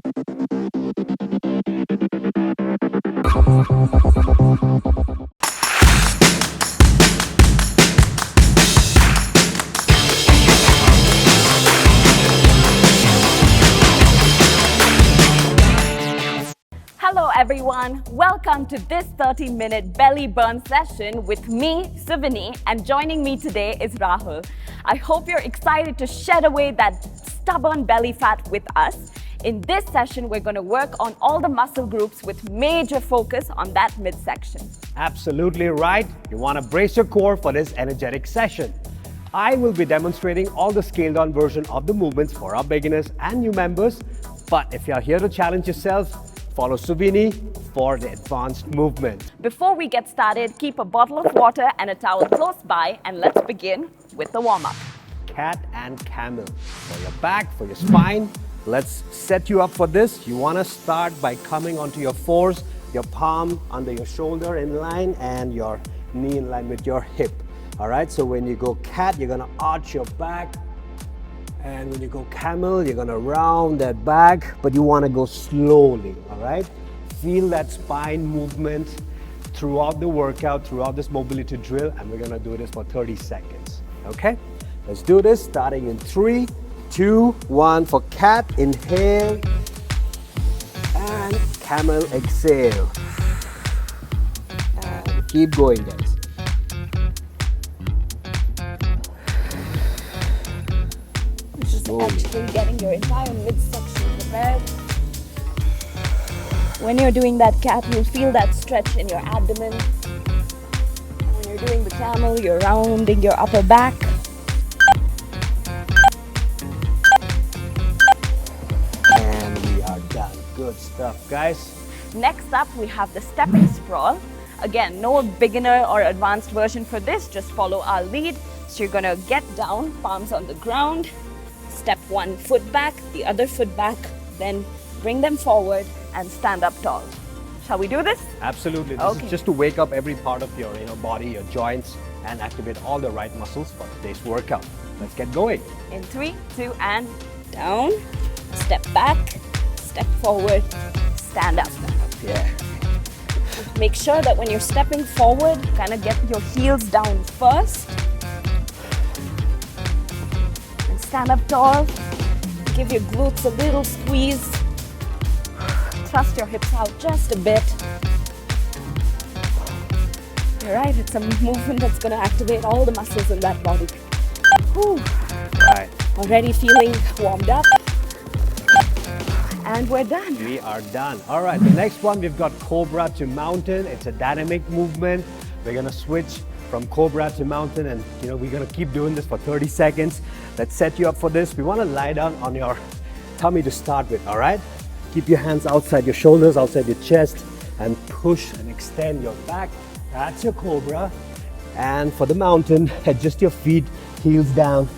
Hello everyone, welcome to this 30-minute belly burn session with me, Suvini, and joining me today is Rahul. I hope you're excited to shed away that stubborn belly fat with us. In this session, we're going to work on all the muscle groups with major focus on that midsection. Absolutely right. You want to brace your core for this energetic session. I will be demonstrating all the scaled down version of the movements for our beginners and new members. But if you're here to challenge yourself, follow Suvini for the advanced movement. Before we get started, keep a bottle of water and a towel close by, and let's begin with the warm-up. Cat and camel. For your back, for your spine, let's set you up for this. You want to start by coming onto your fours, your palm under your shoulder in line and your knee in line with your hip. All right, so when you go cat, you're going to arch your back. And when you go camel, you're gonna round that back, but you wanna go slowly, all right? Feel that spine movement throughout the workout, throughout this mobility drill, and we're gonna do this for 30 seconds, okay? Let's do this, starting in 3, 2, 1. For cat, inhale, and camel, exhale. And keep going, guys. Actually getting your entire midsection prepared. When you're doing that cat, you'll feel that stretch in your abdomen. And when you're doing the camel, you're rounding your upper back. And we are done. Good stuff, guys. Next up, we have the stepping sprawl. Again, no beginner or advanced version for this, just follow our lead. So you're gonna get down, palms on the ground, step one foot back, the other foot back, then bring them forward and stand up tall. Shall we do this? Absolutely. This is just to wake up every part of your body, your joints, and activate all the right muscles for today's workout. Let's get going. In 3, 2, and down. Step back, step forward, stand up. Yeah. Make sure that when you're stepping forward, kind of get your heels down first. Stand up tall, give your glutes a little squeeze, thrust your hips out just a bit. You're right, it's a movement that's going to activate all the muscles in that body. Whew. Right. Already feeling warmed up. And we're done. We are done. All right, the next one, we've got Cobra to Mountain. It's a dynamic movement. We're going to switch from Cobra to Mountain, and we're gonna keep doing this for 30 seconds. Let's set you up for this. We wanna lie down on your tummy to start with, all right? Keep your hands outside your shoulders, outside your chest, and push and extend your back. That's your Cobra. And for the Mountain, adjust your feet, heels down,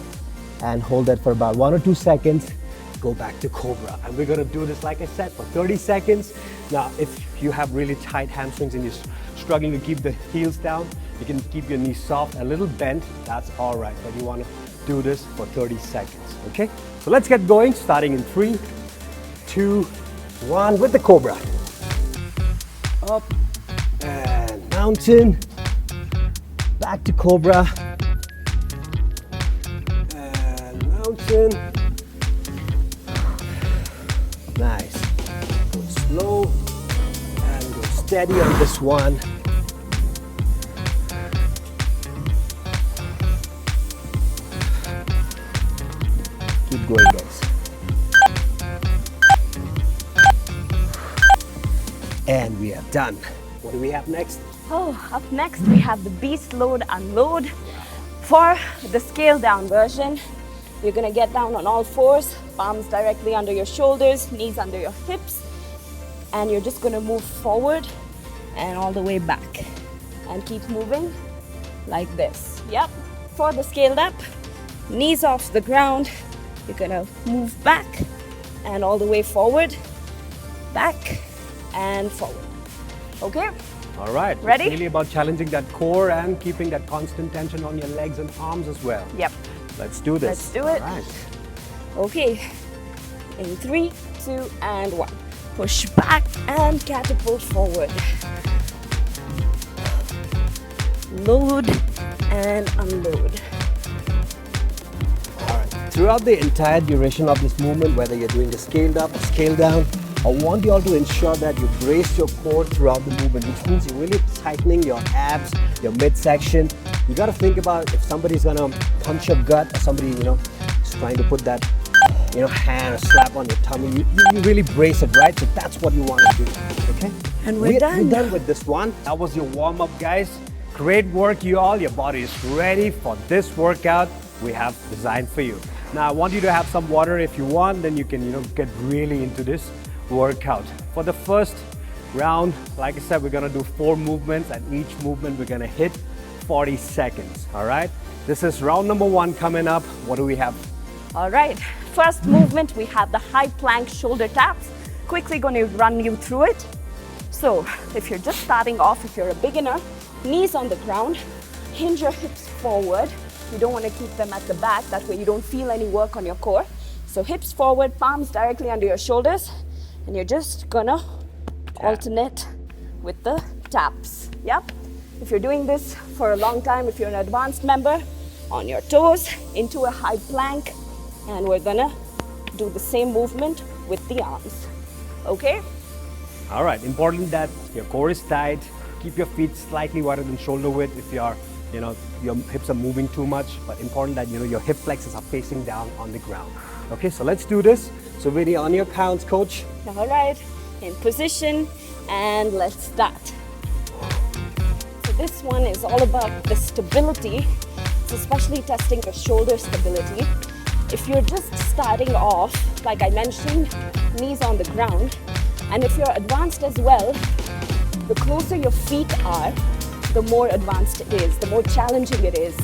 and hold that for about 1 or 2 seconds. Go back to Cobra. And we're gonna do this, like I said, for 30 seconds. Now, if you have really tight hamstrings and you're struggling to keep the heels down, you can keep your knees soft, a little bent, that's all right, but you want to do this for 30 seconds, okay? So let's get going, starting in 3, 2, 1, with the Cobra. Up, and Mountain, back to Cobra, and Mountain. Nice. Go slow, and go steady on this one. Keep going, guys. And we are done. What do we have next? Oh, up next we have the beast load unload. For the scale down version, you're gonna get down on all fours, palms directly under your shoulders, knees under your hips, and you're just gonna move forward and all the way back. And keep moving like this. Yep. For the scaled up, knees off the ground, you're gonna move back and all the way forward, back and forward. Okay? All right. Ready? It's really about challenging that core and keeping that constant tension on your legs and arms as well. Yep. Let's do this. Let's do it. All right. Okay. In 3, 2, and 1. Push back and catapult forward. Load and unload. All right. Throughout the entire duration of this movement, whether you're doing the scaled up or scaled down, I want you all to ensure that you brace your core throughout the movement, which means you're really tightening your abs, your midsection. You got to think about if somebody's gonna punch your gut, or somebody, you know, is trying to put that, you know, hand or slap on your tummy. You really brace it, right? So that's what you want to do. Okay. And we're done. We're done with this one. That was your warm up, guys. Great work, you all. Your body is ready for this workout we have designed for you. Now, I want you to have some water if you want, then you can, you know, get really into this workout. For the first round, like I said, we're gonna do 4 movements, and each movement we're gonna hit 40 seconds, all right? This is round number 1 coming up. What do we have? All right, first movement, we have the high plank shoulder taps. Quickly going to run you through it. So if you're just starting off, if you're a beginner, knees on the ground, hinge your hips forward. You don't want to keep them at the back, that way you don't feel any work on your core. So hips forward, palms directly under your shoulders, and you're just gonna alternate with the taps. Yep. If you're doing this for a long time, if you're an advanced member, on your toes into a high plank, and we're gonna do the same movement with the arms. Okay? All right, important that your core is tight. Keep your feet slightly wider than shoulder width if you are, you know, your hips are moving too much, but important that, you know, your hip flexors are facing down on the ground. Okay, so let's do this. So really on your counts, coach. All right, in position, and let's start. So this one is all about the stability. It's especially testing your shoulder stability. If you're just starting off, like I mentioned, knees on the ground, and if you're advanced as well, the closer your feet are, the more advanced it is, the more challenging it is.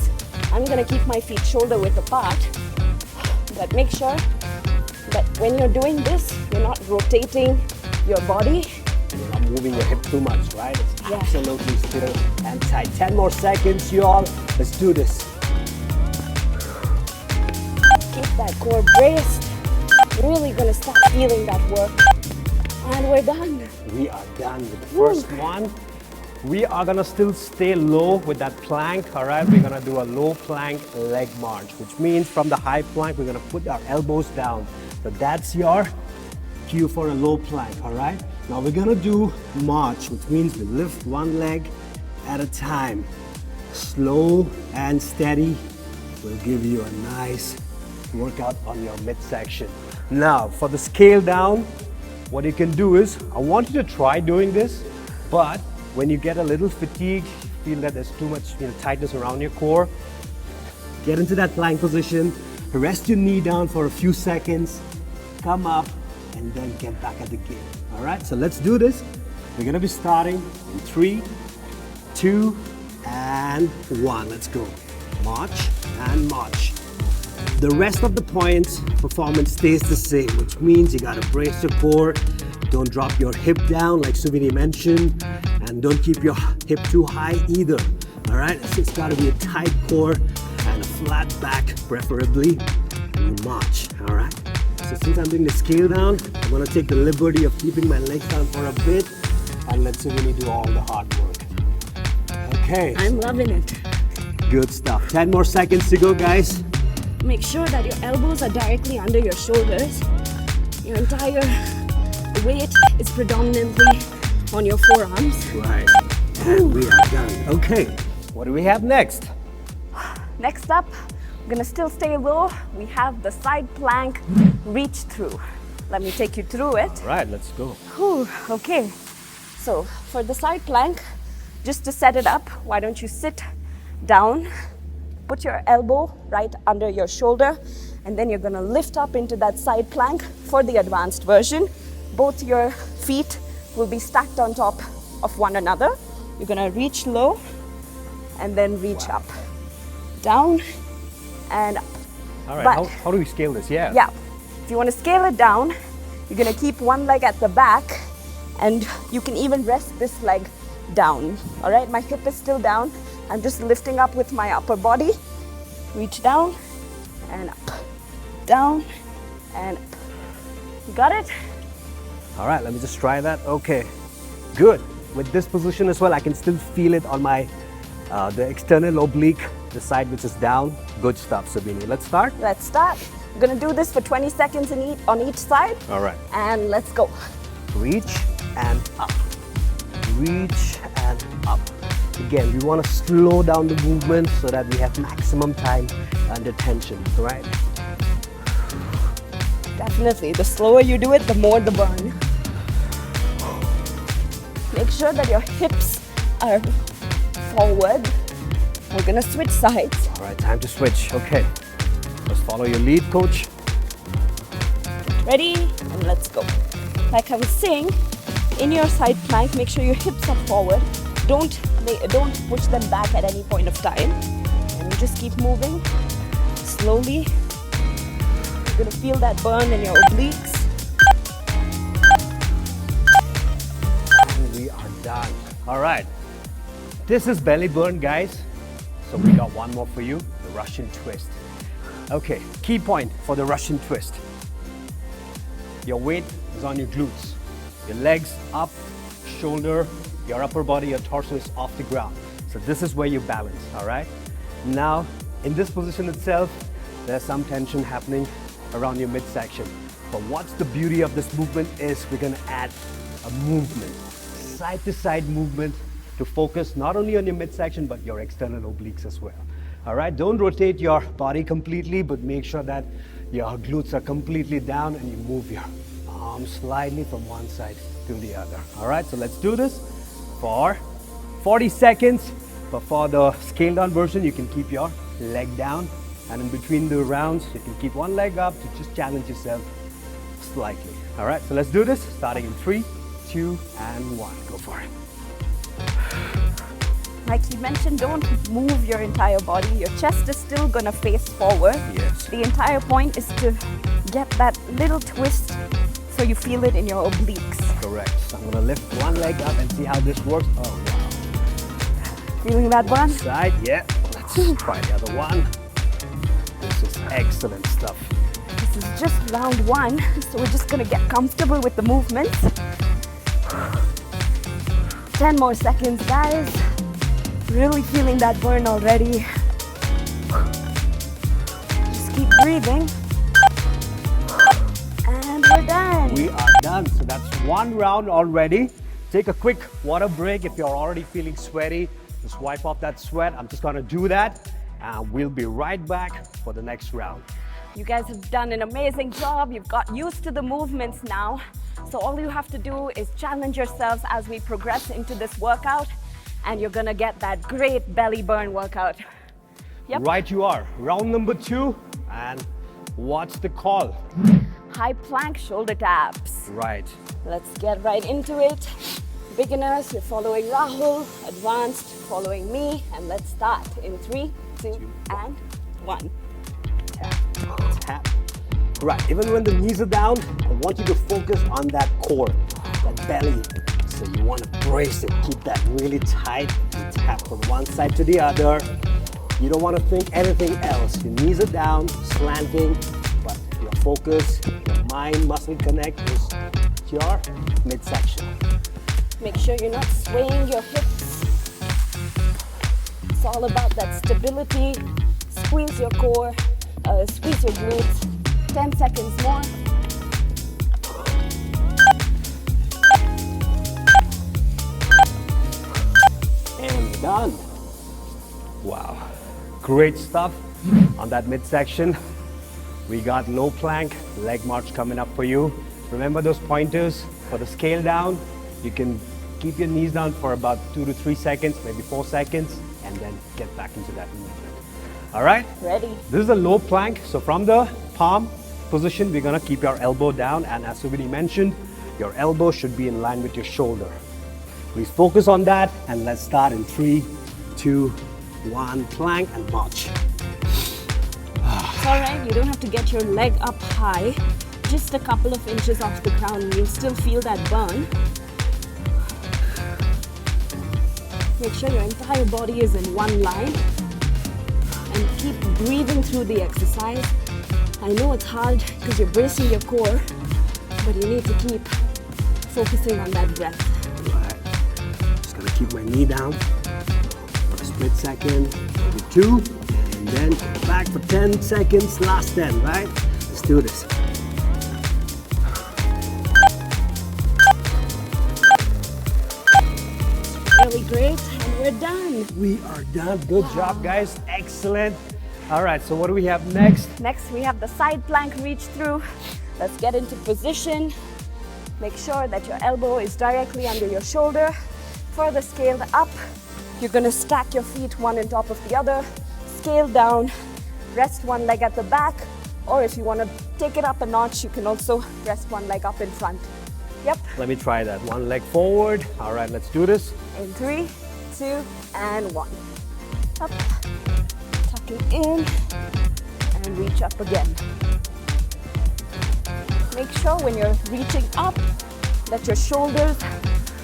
I'm gonna keep my feet shoulder width apart, but make sure that when you're doing this, you're not rotating your body. You're not moving your hip too much, right? It's Yeah. absolutely still and tight. 10 more seconds, you all. Let's do this. Keep that core braced. Really gonna start feeling that work. And we're done. We are done with the first one. We are gonna still stay low with that plank, all right? We're gonna do a low plank leg march, which means from the high plank, we're gonna put our elbows down. So that's your cue for a low plank, all right? Now we're gonna do march, which means we lift one leg at a time. Slow and steady will give you a nice workout on your midsection. Now, for the scale down, what you can do is, I want you to try doing this, but when you get a little fatigued, feel that there's too much, you know, tightness around your core, get into that plank position, rest your knee down for a few seconds, come up, and then get back at the game. All right, so let's do this. We're gonna be starting in 3, 2, and 1. Let's go. March and march. The rest of the points performance stays the same, which means you gotta brace your core. Don't drop your hip down like Suvini mentioned, and don't keep your hip too high either. All right, it's gotta be a tight core and a flat back preferably, and you march. All right. So since I'm doing the scale down, I'm gonna take the liberty of keeping my legs down for a bit, and let Suvini do all the hard work. Okay. I'm loving it. Good stuff. 10 more seconds to go, guys. Make sure that your elbows are directly under your shoulders. Your entire weight is predominantly on your forearms. Right. And we are done. Okay. What do we have next? Next up, we're gonna still stay low. We have the side plank reach through. Let me take you through it. All right, let's go. Whew, okay. So for the side plank, just to set it up, why don't you sit down, put your elbow right under your shoulder, and then you're gonna lift up into that side plank for the advanced version. Both your feet will be stacked on top of one another. You're gonna reach low and then reach up, down and up. All right, But- how do we scale this? Yeah. Yeah, if you wanna scale it down, you're gonna keep one leg at the back, and you can even rest this leg down. All right, my hip is still down. I'm just lifting up with my upper body. Reach down and up, down and up. You got it? All right, let me just try that. Okay, good. With this position as well, I can still feel it on my the external oblique, the side which is down. Good stuff, Sabini. Let's start. Let's start. We're gonna do this for 20 seconds on each side. All right. And let's go. Reach and up. Reach and up. Again, we want to slow down the movement so that we have maximum time under tension, right? Definitely. The slower you do it, the more the burn. Make sure that your hips are forward. We're gonna switch sides. All right, time to switch. Okay, let's follow your lead, coach. Ready? And let's go. Like I was saying, in your side plank, make sure your hips are forward. Don't push them back at any point of time. And you just keep moving slowly. You're gonna feel that burn in your obliques. And we are done. All right, this is belly burn, guys. So we got one more for you, the Russian twist. Okay, key point for the Russian twist. Your weight is on your glutes. Your legs up, shoulder, your upper body, your torso is off the ground. So this is where you balance, all right? Now, in this position itself, there's some tension happening around your midsection. But what's the beauty of this movement is we're gonna add a movement, side to side movement to focus not only on your midsection, but your external obliques as well. All right, don't rotate your body completely, but make sure that your glutes are completely down and you move your arms slightly from one side to the other. All right, so let's do this for 40 seconds. But for the scaled down version, you can keep your leg down. And in between the rounds, you can keep one leg up to just challenge yourself slightly. All right, so let's do this, starting in 3, 2, and 1. Go for it. Like you mentioned, don't move your entire body. Your chest is still gonna face forward. Yes. The entire point is to get that little twist so you feel it in your obliques. Correct. So I'm gonna lift one leg up and see how this works. Oh, wow. Feeling that one? Side, yeah. Let's try the other one. This is excellent stuff. This is just round 1, so we're just gonna get comfortable with the movements. 10 more seconds, guys. Really feeling that burn already. Just keep breathing. And we're done. We are done. So that's one round already. Take a quick water break if you're already feeling sweaty. Just wipe off that sweat. I'm just gonna do that. And we'll be right back for the next round. You guys have done an amazing job. You've got used to the movements now. So all you have to do is challenge yourselves as we progress into this workout, and you're gonna get that great belly burn workout. Yep. Right you are. Round number 2. And what's the call? High plank shoulder taps. Right. Let's get right into it. Beginners, you're following Rahul. Advanced, following me. And let's start in 3, 2, and 1. Tap, tap. Right, even when the knees are down, I want you to focus on that core, that belly. So you want to brace it, keep that really tight, and tap from one side to the other. You don't want to think anything else. Your knees are down, slanting, but your focus, your mind muscle connect is your midsection. Make sure you're not swaying your hips. It's all about that stability. Squeeze your core, squeeze your glutes. 10 seconds more. And done. Wow, great stuff on that midsection. We got low plank, leg march coming up for you. Remember those pointers for the scale down? You can keep your knees down for about 2 to 3 seconds, maybe 4 seconds, and then get back into that movement. All right? Ready. This is a low plank. So from the palm position, we're gonna keep your elbow down, and as Subhini mentioned, your elbow should be in line with your shoulder. Please focus on that, and let's start in 3, 2, 1, plank and march. It's all right, you don't have to get your leg up high. Just a couple of inches off the ground and you'll still feel that burn. Make sure your entire body is in one line and keep breathing through the exercise. I know it's hard because you're bracing your core, but you need to keep focusing on that breath. Right. Just gonna keep my knee down for a split second, maybe 2, and then back for 10 seconds, last 10, right? Let's do this. Really great, and we're done. We are done. Good job, guys. Excellent. All right, so what do we have next? Next, we have the side plank reach through. Let's get into position. Make sure that your elbow is directly under your shoulder. Further scaled up. You're gonna stack your feet one on top of the other. Scale down. Rest one leg at the back. Or if you wanna take it up a notch, you can also rest one leg up in front. Yep. Let me try that. One leg forward. All right, let's do this. In 3, 2, and 1. Up. Tucking in. And reach up again. Make sure when you're reaching up that your shoulders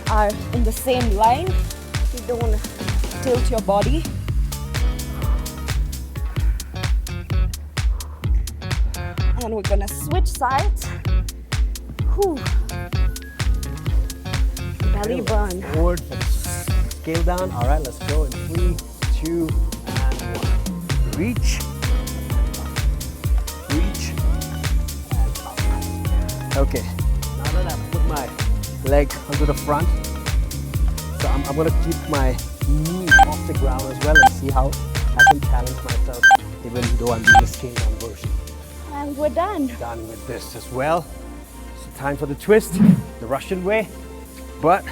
are in the same line. You don't tilt your body. And we're gonna switch sides. Whew. Belly burn. Forward, let's scale down. All right, let's go in 3, 2, and 1. Reach. Reach. And up. Okay, now that I've put my leg onto the front, so I'm gonna keep my knee off the ground as well and see how I can challenge myself even though I'm doing the scale down version. And we're done. Done with this as well. So time for the twist, the Russian way. But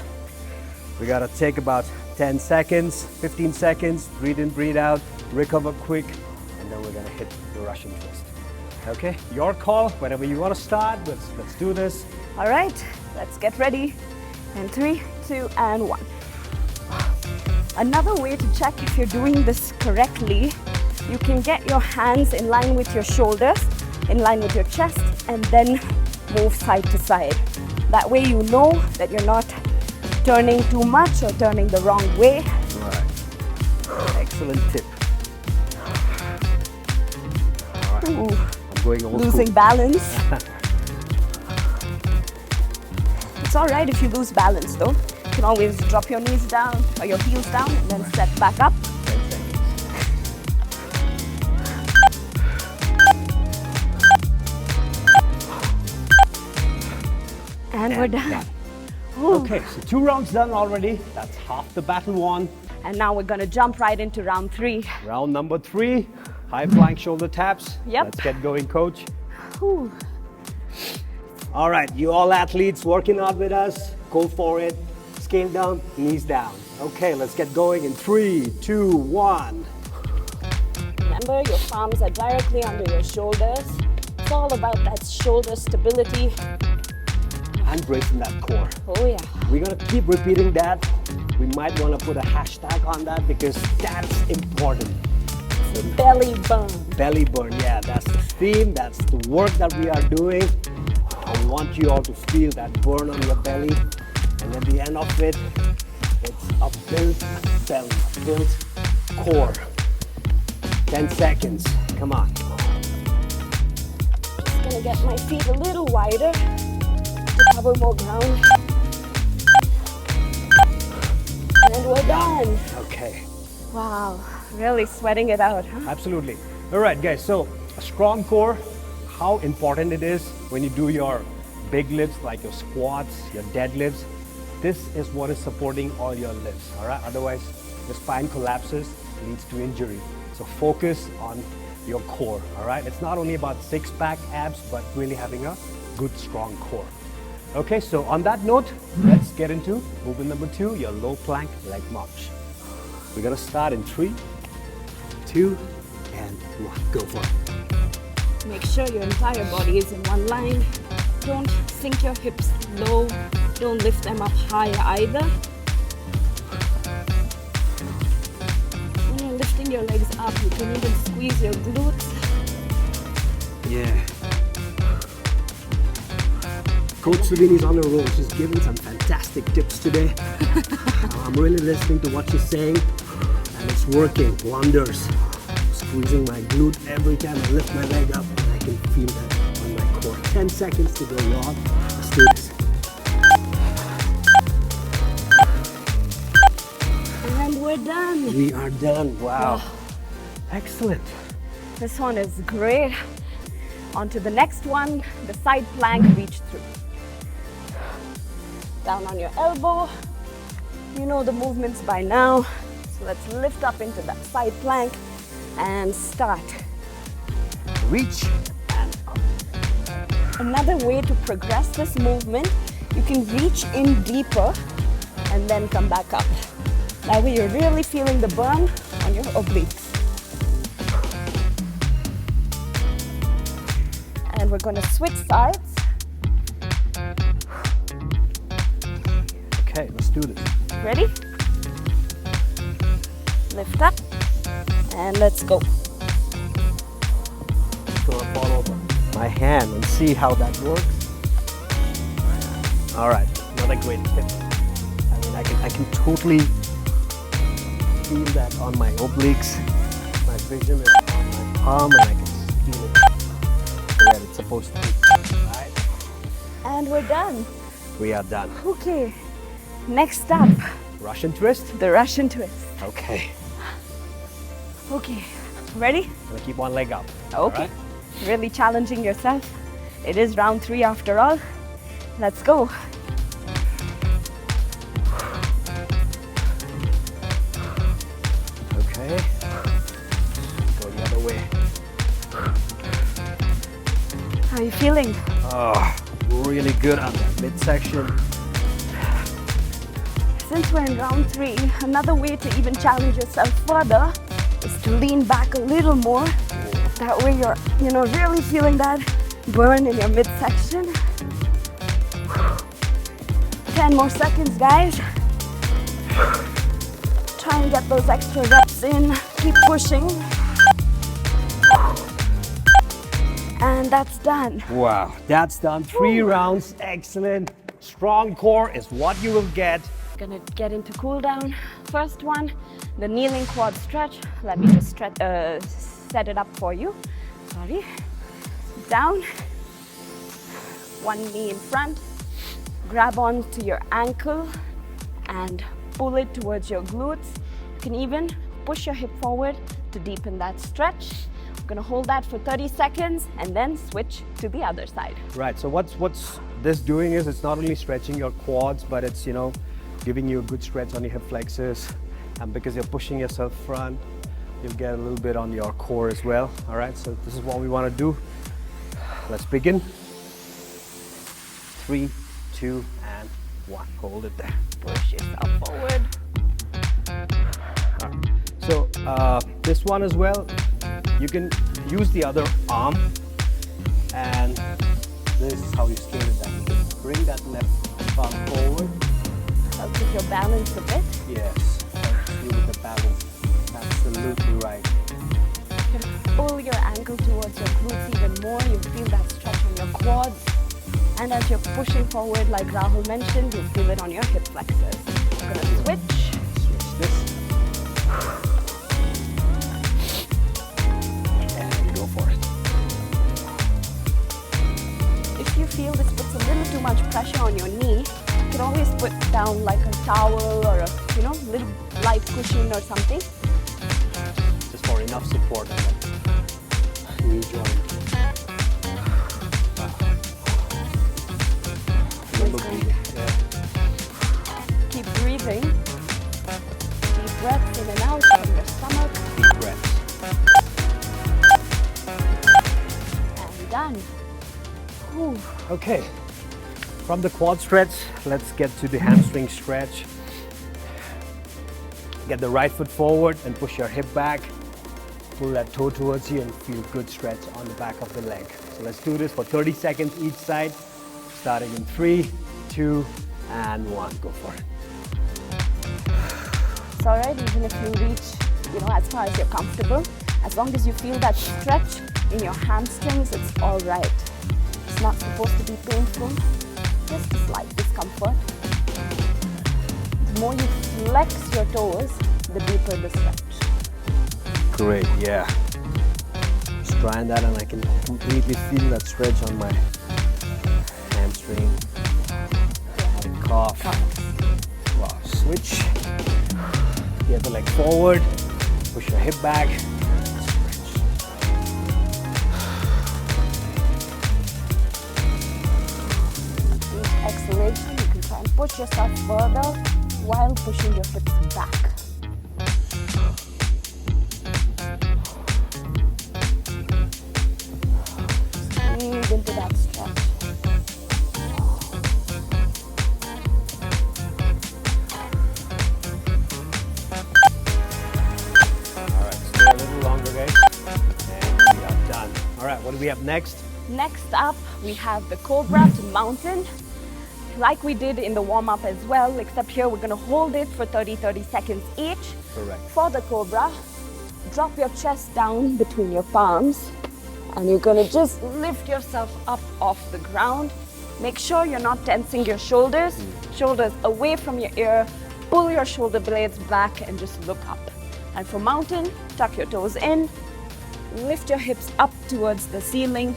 we gotta take about 10 seconds, 15 seconds, breathe in, breathe out, recover quick, and then we're gonna hit the Russian twist. Okay, your call, whenever you wanna start, let's do this. All right, let's get ready. And 3, 2, and 1. Another way to check if you're doing this correctly, you can get your hands in line with your shoulders, in line with your chest, and then move side to side. That way you know that you're not turning too much or turning the wrong way. Right. Excellent tip. All right. Ooh, I'm going old losing school. balance. It's all right if you lose balance though. You can always drop your knees down or your heels down and then step back up. 10 seconds. And we're done. Okay, so 2 rounds done already. That's half the battle won. And now we're gonna jump right into round 3. Round number 3, high plank shoulder taps. Yep. Let's get going, coach. Whew. All right, you all athletes working out with us, go for it. Scale down, knees down. Okay, let's get going in 3, 2, 1. Remember, your palms are directly under your shoulders. It's all about that shoulder stability. And bracing that core. Oh yeah. We're gonna keep repeating that. We might wanna put a hashtag on that because that's important. Belly burn. Belly burn, yeah, that's the theme, that's the work that we are doing. I want you all to feel that burn on your belly, and at the end of it, it's a built belly, a built core. 10 seconds, come on. Just gonna get my feet a little wider to cover more ground. And we're done. Okay, Wow, really sweating it out, huh? absolutely. All right, guys, so a strong core, how important it is when you do your big lifts like your squats, your deadlifts. This is what is supporting all your lifts, all right? Otherwise, the spine collapses, leads to injury. So focus on your core, all right? It's not only about six-pack abs, but really having a good, strong core. Okay, so on that note, let's get into movement number 2, your low plank leg march. We're gonna start in 3, 2, and 1. Go for it. Make sure your entire body is in one line. Don't sink your hips low. Don't lift them up high either. When you're lifting your legs up, you can even squeeze your glutes. Yeah. Coach Sudhini's on the roll. She's giving some fantastic tips today. I'm really listening to what she's saying, and it's working wonders. Squeezing my glute every time I lift my leg up, and I can feel that on my core. 10 seconds to go, y'all. Let's do this. And we're done. We are done. Wow. Excellent. This one is great. On to the next one, the side plank reach through. Down on your elbow. You know the movements by now. So let's lift up into that side plank and start. Reach and up. Another way to progress this movement, you can reach in deeper and then come back up. That way you're really feeling the burn on your obliques. And we're going to switch sides. Okay, let's do this. Ready? Lift up and let's go. Just gonna follow my hand and see how that works. All right, another great tip. I mean, I can totally feel that on my obliques. My vision is on my palm, and I can feel it where it's supposed to be. All right. And we're done. We are done. Okay, next up, Russian twist. the Russian twist. Okay. Okay, ready? Gonna keep one leg up. Okay. All right. Really challenging yourself. It is round 3 after all. Let's go. Okay. Go the other way. How are you feeling? Oh, really good on that midsection. Since we're in round 3, another way to even challenge yourself further is to lean back a little more. That way you're, really feeling that burn in your midsection. 10 more seconds, guys. Try and get those extra reps in. Keep pushing. And that's done. Wow, that's done. 3 rounds. Excellent. Strong core is what you will get. Gonna get into cool down. First one, the kneeling quad stretch. Let me just set it up for you. Sorry. Down. One knee in front. Grab onto your ankle and pull it towards your glutes. You can even push your hip forward to deepen that stretch. We're gonna hold that for 30 seconds and then switch to the other side. Right, so what's this doing is it's not only stretching your quads, but it's, giving you a good stretch on your hip flexors. And because you're pushing yourself front, you'll get a little bit on your core as well. All right, so this is what we want to do. Let's begin. 3, 2, and 1. Hold it there. Push yourself forward. All right. So this one as well, you can use the other arm, and this is how you scale it down. Bring that left arm forward. Help with your balance a bit. Yes, helps you with the balance. Absolutely right. You can pull your ankle towards your glutes even more. You feel that stretch on your quads. And as you're pushing forward, like Rahul mentioned, you feel it on your hip flexors. We're gonna switch. Switch this. And go for it. If you feel this puts a little too much pressure on your knee, you can always put down like a towel or a little light cushion or something. Just for enough support on that knee joint. Keep breathing. Deep breaths in and out from your stomach. Deep breaths. And done. Whew. Okay. From the quad stretch, let's get to the hamstring stretch. Get the right foot forward and push your hip back. Pull that toe towards you and feel good stretch on the back of the leg. So let's do this for 30 seconds each side. Starting in 3, 2, and 1. Go for it. It's all right, even if you reach, as far as you're comfortable. As long as you feel that stretch in your hamstrings, it's all right. It's not supposed to be painful, just a slight discomfort. The more you flex your toes, the deeper the stretch. Great, yeah. Just trying that and I can completely feel that stretch on my hamstring. off. Wow, switch. Get the leg forward. Push your hip back. Exhalation, you can try and push yourself further while pushing your hips back. Breathe into that stretch. All right, stay a little longer, guys. And we are done. All right, what do we have next? Next up, we have the cobra to mountain. Like we did in the warm-up as well, except here we're gonna hold it for 30 seconds each. Correct. For the cobra, drop your chest down between your palms and you're gonna just lift yourself up off the ground. Make sure you're not tensing your shoulders. Shoulders away from your ear. Pull your shoulder blades back and just look up. And for mountain, tuck your toes in. Lift your hips up towards the ceiling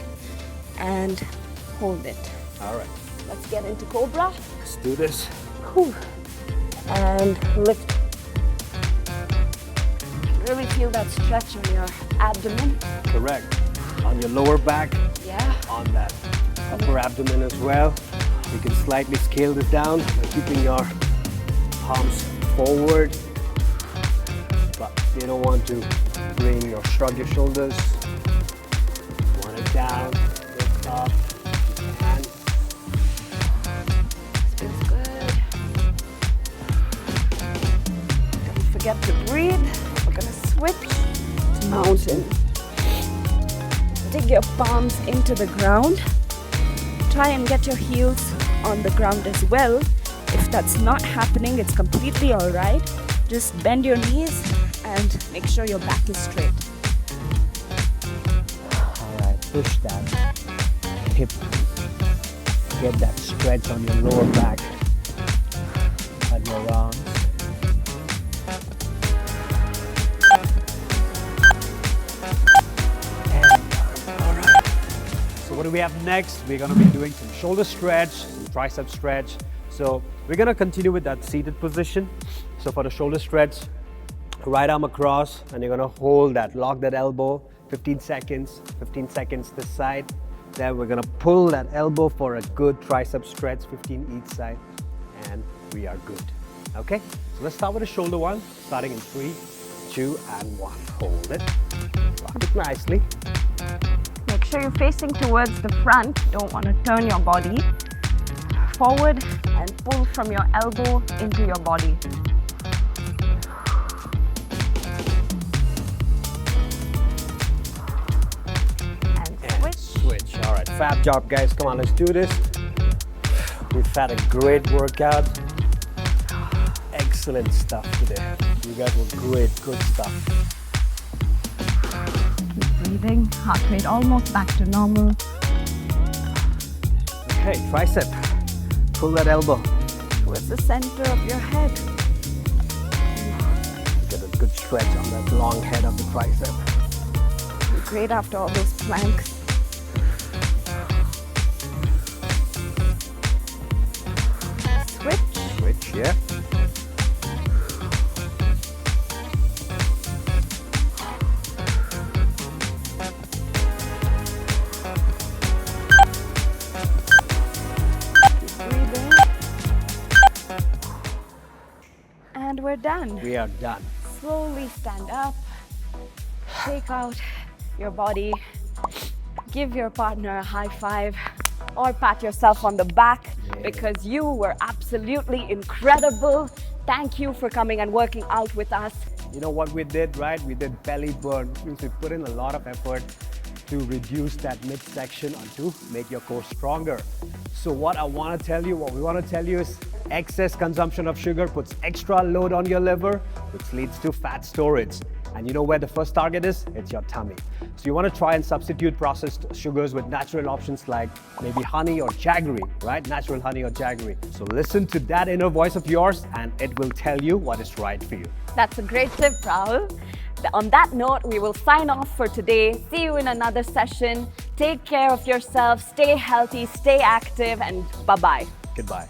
and hold it. All right. Let's get into cobra. Let's do this. Whew. And lift. Really feel that stretch on your abdomen. Correct. On your lower back. Yeah. On that upper abdomen as well. You can slightly scale this down by keeping your palms forward. But you don't want to bring or shrug your shoulders. You want it down, look up, and Feels good. Don't forget to breathe. We're gonna switch to mountain. Dig your palms into the ground. Try and get your heels on the ground as well. If that's not happening, it's completely all right. Just bend your knees and make sure your back is straight. all right, push that hip. Get that stretch on your lower back and your arms. What do we have next? We're going to be doing some shoulder stretch, some tricep stretch. So we're going to continue with that seated position. So for the shoulder stretch, right arm across, and you're going to hold that, lock that elbow, 15 seconds this side. Then we're going to pull that elbow for a good tricep stretch, 15 each side, and we are good. Okay, so let's start with the shoulder one, starting in 3, 2, and 1. Hold it, rock it nicely. Make sure you're facing towards the front. Don't want to turn your body forward and pull from your elbow into your body. And Switch. All right, fab job, guys. Come on, let's do this. We've had a great workout. Excellent stuff today. You guys were great, good stuff. Breathing, heart rate almost back to normal. Okay, tricep. Pull that elbow. Towards the center of your head. Get a good stretch on that long head of the tricep. Great after all those planks. Switch, yeah. And we're done. We are done. Slowly stand up. Take out your body. Give your partner a high five or pat yourself on the back because you were absolutely incredible. Thank you for coming and working out with us. You know what we did, right? We did belly burn. We put in a lot of effort to reduce that midsection and to make your core stronger. So what we want to tell you is excess consumption of sugar puts extra load on your liver, which leads to fat storage. And you know where the first target is? It's your tummy. So you want to try and substitute processed sugars with natural options like maybe honey or jaggery, right? Natural honey or jaggery. So listen to that inner voice of yours and it will tell you what is right for you. That's a great tip, Rahul. On that note, we will sign off for today. See you in another session. Take care of yourself, stay healthy, stay active, and bye-bye. Goodbye.